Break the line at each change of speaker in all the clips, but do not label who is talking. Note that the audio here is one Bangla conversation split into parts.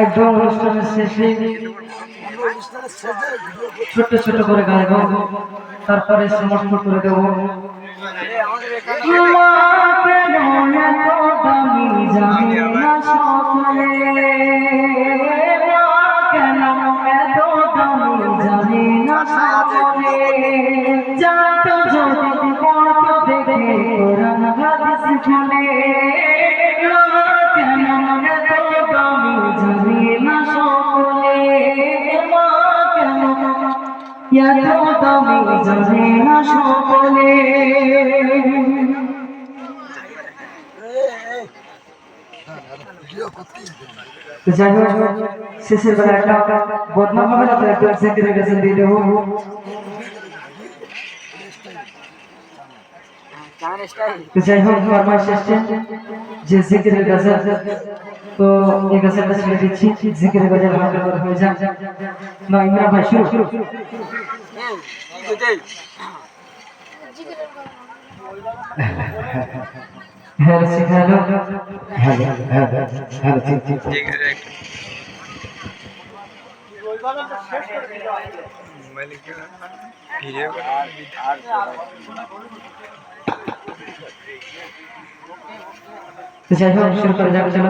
একদম অনুষ্ঠানের শেষে ছোট ছোট করে গাইব, তারপরে সমাপ্ত করে দেব। শেষের বেলা একটা বদনাম হবে না তো, একটু সেকেন্ডে গেছেন দিয়ে দেবো। যাই হোক, ফরমাইশ এসছে যে জিকিরের গাজা, তো এই গাজাটা ছেড়ে দিচ্ছি। জিকিরের গাজা ভালো করে হয়ে যাক না। ইমরান ভাই শুরু। হ্যালো হ্যালো হ্যালো হ্যালো ঠিক আছে। যাই হোক, শুরু করে যাবে। চলো।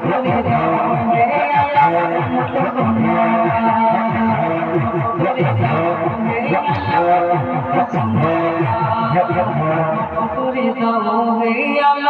করে দাও হে আল্লাহ মত বন্যা করে দাও হে আল্লাহ মত বন্যা করে দাও হে আল্লাহ